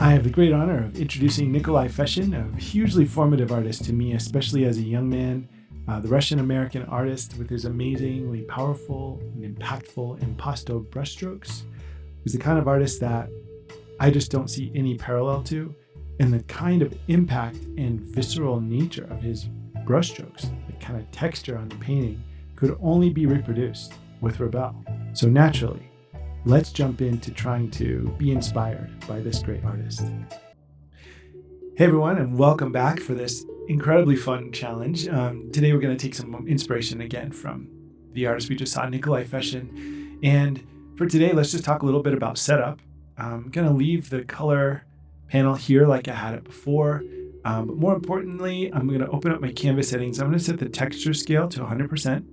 I have the great honor of introducing Nikolai Fechin, a hugely formative artist to me, especially as a young man, the Russian-American artist with his amazingly powerful and impactful impasto brushstrokes. He's the kind of artist that I just don't see any parallel to, and the kind of impact and visceral nature of his brushstrokes, the kind of texture on the painting, could only be reproduced with Rebelle. So naturally, let's jump into trying to be inspired by this great artist. Hey everyone, and welcome back for this incredibly fun challenge. Today we're going to take some inspiration again from the artist we just saw, Nikolai Fechin. And for today, let's just talk a little bit about setup. I'm going to leave the color panel here like I had it before. But more importantly, I'm going to open up my canvas settings. I'm going to set the texture scale to 100%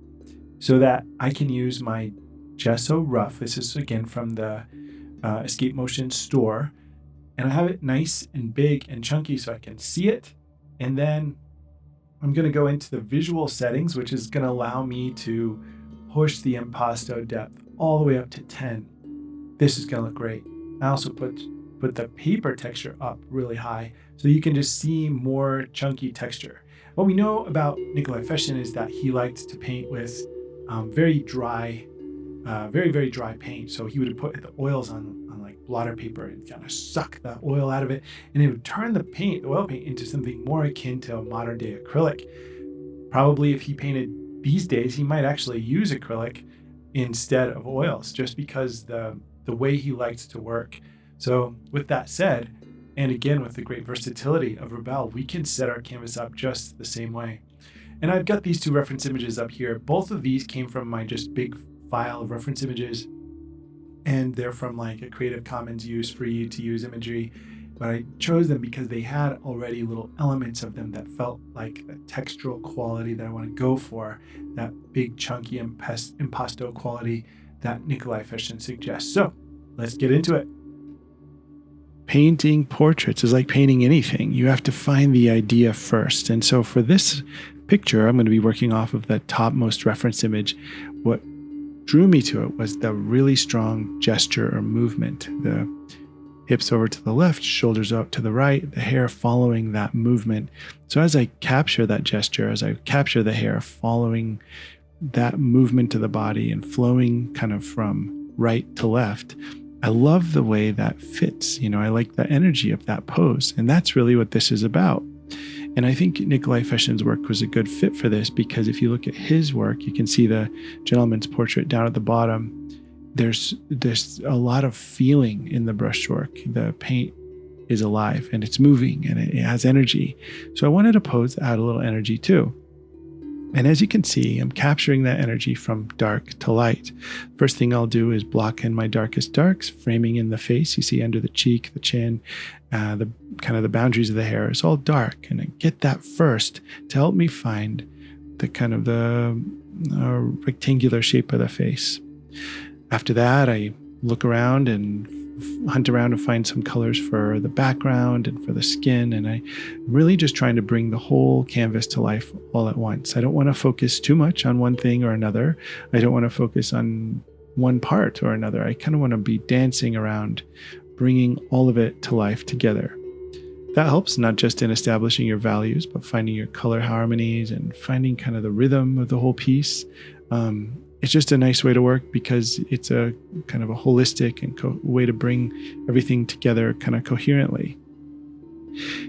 so that I can use my gesso rough. This is again from the Escape Motion store. And I have it nice and big and chunky so I can see it. And then I'm going to go into the visual settings, which is going to allow me to push the impasto depth all the way up to 10. This is going to look great. I also put the paper texture up really high so you can just see more chunky texture. What we know about Nikolai Fechin is that he liked to paint with very dry paint. So he would put the oils on like blotter paper and kind of suck the oil out of it, and it would turn the oil paint into something more akin to a modern day acrylic. Probably if he painted these days, he might actually use acrylic instead of oils, just because the way he liked to work. So with that said, and again with the great versatility of Rebelle, we can set our canvas up just the same way. And I've got these two reference images up here. Both of these came from my just big file of reference images, and they're from like a Creative Commons use, free to use imagery. But I chose them because they had already little elements of them that felt like a textural quality that I want to go for, that big chunky impasto quality that Nikolai Fechin suggests. So let's get into it. Painting portraits is like painting anything. You have to find the idea first. And so for this picture, I'm going to be working off of the topmost reference image. What drew me to it was the really strong gesture or movement. The hips over to the left, shoulders out to the right, the hair following that movement. So as I capture that gesture, as I capture the hair following that movement to the body and flowing kind of from right to left, I love the way that fits. I like the energy of that pose. And that's really what this is about. And I think Nikolai Fechin's work was a good fit for this, because if you look at his work, you can see the gentleman's portrait down at the bottom. There's a lot of feeling in the brushwork. The paint is alive and it's moving and it has energy. So I wanted a pose that had a little energy too. And as you can see, I'm capturing that energy from dark to light. First thing I'll do is block in my darkest darks, framing in the face. You see under the cheek, the chin, the kind of the boundaries of the hair. It's all dark. And I get that first to help me find the kind of the rectangular shape of the face. After that, I look around and hunt around and find some colors for the background and for the skin. And I'm really just trying to bring the whole canvas to life all at once. I don't want to focus too much on one thing or another. I don't want to focus on one part or another. I kind of want to be dancing around, bringing all of it to life together. That helps not just in establishing your values, but finding your color harmonies and finding kind of the rhythm of the whole piece. It's just a nice way to work because it's a kind of a holistic and way to bring everything together kind of coherently.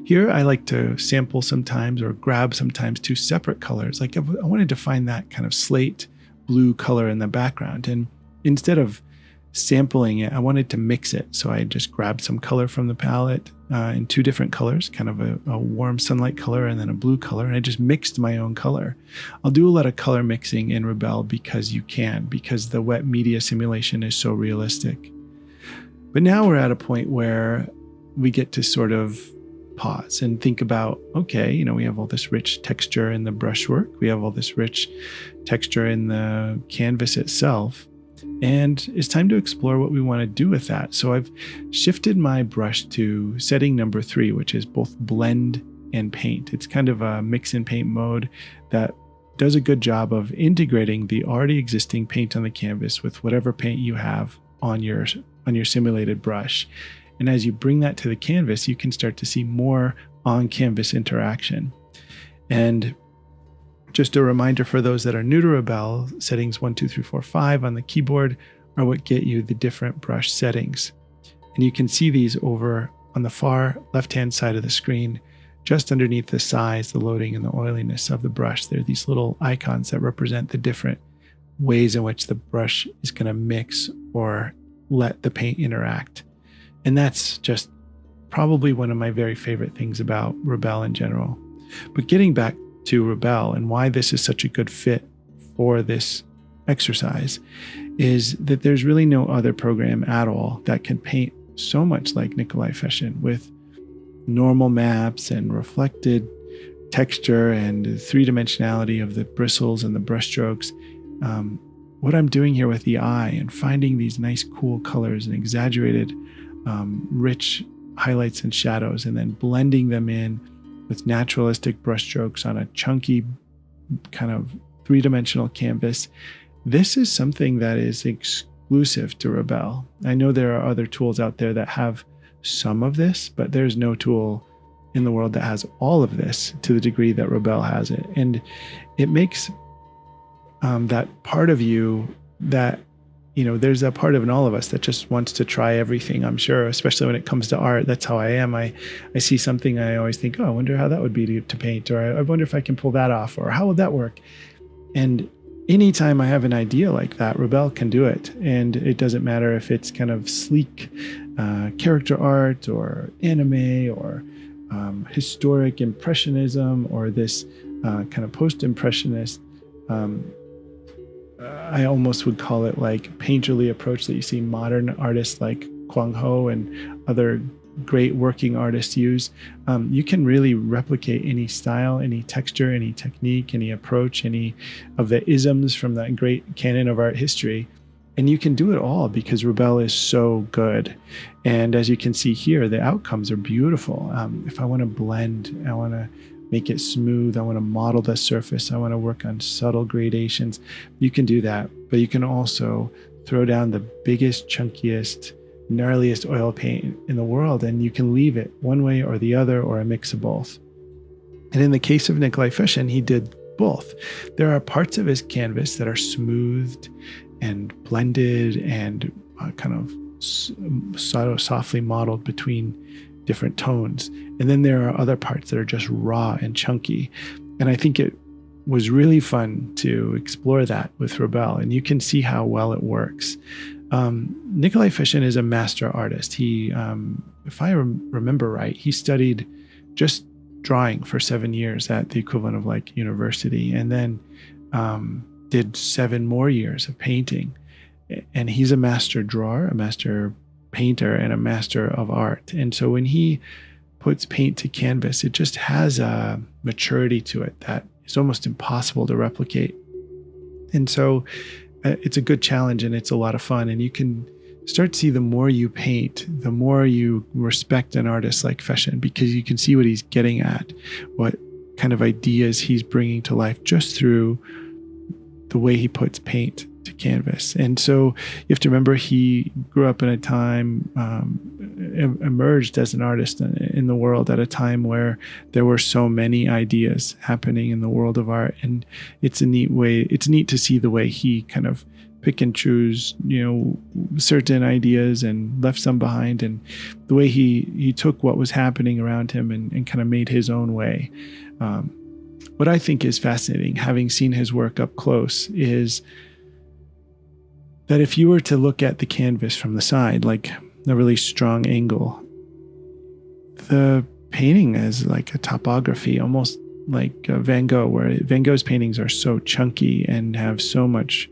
Here, I like to sample sometimes or grab sometimes two separate colors. Like I wanted to find that kind of slate blue color in the background. And instead of sampling it, I wanted to mix it. So I just grabbed some color from the palette in two different colors, kind of a warm sunlight color and then a blue color. And I just mixed my own color. I'll do a lot of color mixing in Rebelle because the wet media simulation is so realistic. But now we're at a point where we get to sort of pause and think about, okay, we have all this rich texture in the brushwork. We have all this rich texture in the canvas itself. And it's time to explore what we want to do with that. So I've shifted my brush to setting number 3, which is both blend and paint. It's kind of a mix and paint mode that does a good job of integrating the already existing paint on the canvas with whatever paint you have on your simulated brush. And as you bring that to the canvas, you can start to see more on-canvas interaction. And just a reminder for those that are new to Rebelle, settings 1, 2, 3, 4, 5 on the keyboard are what get you the different brush settings. And you can see these over on the far left-hand side of the screen, just underneath the size, the loading, and the oiliness of the brush. There are these little icons that represent the different ways in which the brush is going to mix or let the paint interact. And that's just probably one of my very favorite things about Rebelle in general. But getting back to Rebelle and why this is such a good fit for this exercise is that there's really no other program at all that can paint so much like Nikolai Fechin, with normal maps and reflected texture and the three-dimensionality of the bristles and the brushstrokes. What I'm doing here with the eye and finding these nice cool colors and exaggerated rich highlights and shadows, and then blending them in with naturalistic brushstrokes on a chunky kind of three-dimensional canvas. This is something that is exclusive to Rebelle. I know there are other tools out there that have some of this, but there's no tool in the world that has all of this to the degree that Rebelle has it. And it makes that part of you that, there's a part of in all of us that just wants to try everything, I'm sure, especially when it comes to art. That's how I am. I see something, I always think, oh, I wonder how that would be to paint, or I wonder if I can pull that off, or how would that work? And anytime I have an idea like that, Rebelle can do it. And it doesn't matter if it's kind of sleek character art, or anime, or historic impressionism, or this kind of post-impressionist, I almost would call it like painterly approach that you see modern artists like Kwang Ho and other great working artists use. You can really replicate any style, any texture, any technique, any approach, any of the isms from that great canon of art history. And you can do it all because Rebelle is so good. And as you can see here, the outcomes are beautiful. If I want to blend, I want to make it smooth, I want to model the surface, I want to work on subtle gradations, you can do that. But you can also throw down the biggest, chunkiest, gnarliest oil paint in the world, and you can leave it one way or the other, or a mix of both. And in the case of Nikolai Fechin, he did both. There are parts of his canvas that are smoothed and blended and kind of softly modeled between different tones. And then there are other parts that are just raw and chunky. And I think it was really fun to explore that with Rebelle, and you can see how well it works. Nikolai Fechin is a master artist. He, if I remember right, he studied just drawing for 7 years at the equivalent of like university, and then did 7 more years of painting. And he's a master drawer, a master painter, and a master of art. And so when he puts paint to canvas, it just has a maturity to it that is almost impossible to replicate. And so it's a good challenge, and it's a lot of fun. And you can start to see the more you paint, the more you respect an artist like Fechin, because you can see what he's getting at, what kind of ideas he's bringing to life just through the way he puts paint to canvas. And so you have to remember, he grew up in a time, emerged as an artist in the world at a time where there were so many ideas happening in the world of art. And it's neat to see the way he kind of pick and choose, certain ideas and left some behind, and the way he took what was happening around him and kind of made his own way. What I think is fascinating, having seen his work up close, is that if you were to look at the canvas from the side, like a really strong angle, the painting is like a topography, almost like Van Gogh, where Van Gogh's paintings are so chunky and have so much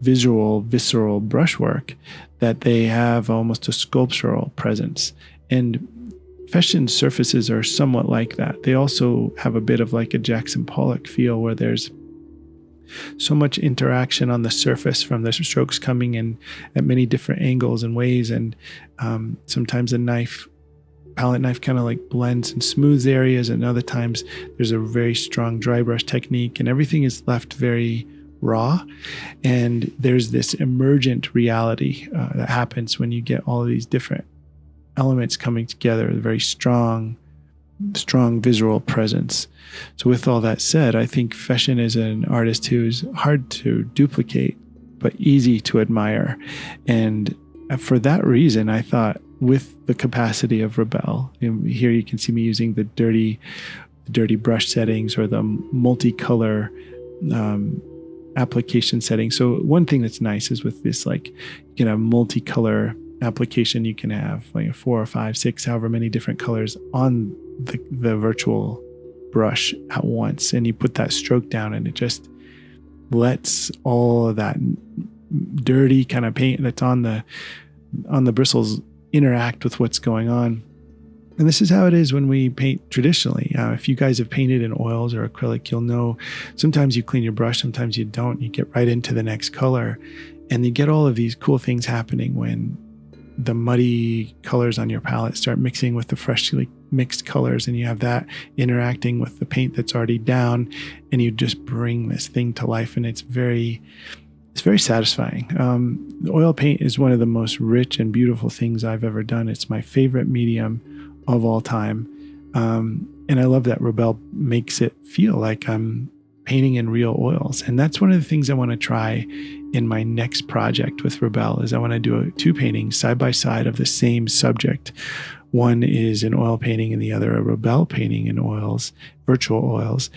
visceral brushwork that they have almost a sculptural presence. And Fechin's surfaces are somewhat like that. They also have a bit of like a Jackson Pollock feel, where there's so much interaction on the surface from the strokes coming in at many different angles and ways. And sometimes a palette knife kind of like blends and smooths areas, and other times there's a very strong dry brush technique, and everything is left very raw. And there's this emergent reality that happens when you get all of these different elements coming together, a very strong visual presence. So with all that said, I think Fechin is an artist who's hard to duplicate, but easy to admire. And for that reason, I thought with the capacity of Rebelle, here you can see me using the dirty brush settings or the multicolor application settings. So one thing that's nice is with this, like, you can have multicolor application. You can have like 4 or 5, 6, however many different colors on the virtual brush at once, and you put that stroke down, and it just lets all of that dirty kind of paint that's on the bristles interact with what's going on. And this is how it is when we paint traditionally. If you guys have painted in oils or acrylic, you'll know sometimes you clean your brush, sometimes you don't. You get right into the next color, and you get all of these cool things happening when the muddy colors on your palette start mixing with the freshly mixed colors, and you have that interacting with the paint that's already down, and you just bring this thing to life, and it's very satisfying. The oil paint is one of the most rich and beautiful things I've ever done. It's my favorite medium of all time. And I love that Rebelle makes it feel like I'm painting in real oils. And that's one of the things I want to try in my next project with Rebelle, is I want to do 2 paintings side by side of the same subject. One is an oil painting and the other a Rebelle painting in oils, virtual oils.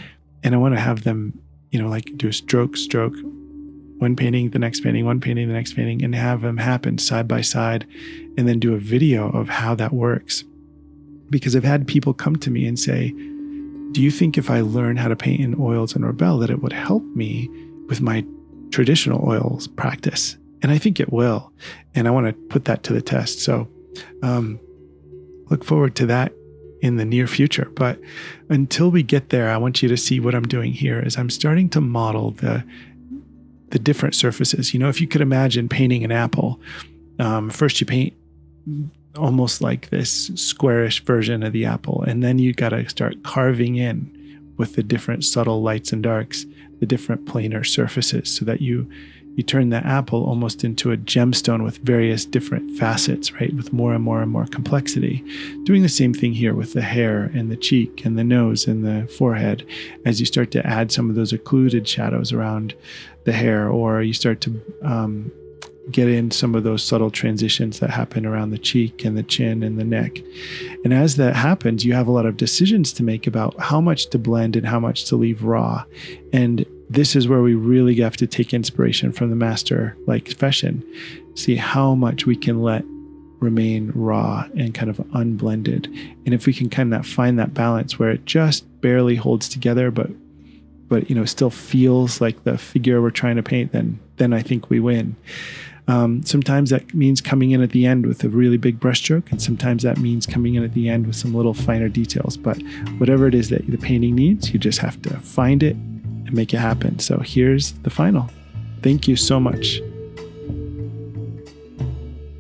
And I want to have them, like do a stroke, one painting, the next painting, one painting, the next painting, and have them happen side by side, and then do a video of how that works. Because I've had people come to me and say, do you think if I learn how to paint in oils and Rebelle that it would help me with my traditional oils practice? And I think it will. And I want to put that to the test. So look forward to that in the near future. But until we get there, I want you to see what I'm doing here is I'm starting to model the different surfaces. If you could imagine painting an apple, first you paint almost like this squarish version of the apple, and then you got to start carving in with the different subtle lights and darks, the different planar surfaces, so that you turn the apple almost into a gemstone with various different facets, right? With more and more and more complexity. Doing the same thing here with the hair and the cheek and the nose and the forehead, as you start to add some of those occluded shadows around the hair, or you start to get in some of those subtle transitions that happen around the cheek and the chin and the neck. And as that happens, you have a lot of decisions to make about how much to blend and how much to leave raw. And this is where we really have to take inspiration from the master like Fechin, see how much we can let remain raw and kind of unblended. And if we can kind of find that balance where it just barely holds together, but still feels like the figure we're trying to paint, then I think we win. Sometimes that means coming in at the end with a really big brushstroke, and sometimes that means coming in at the end with some little finer details. But whatever it is that the painting needs, you just have to find it and make it happen. So here's the final. Thank you so much.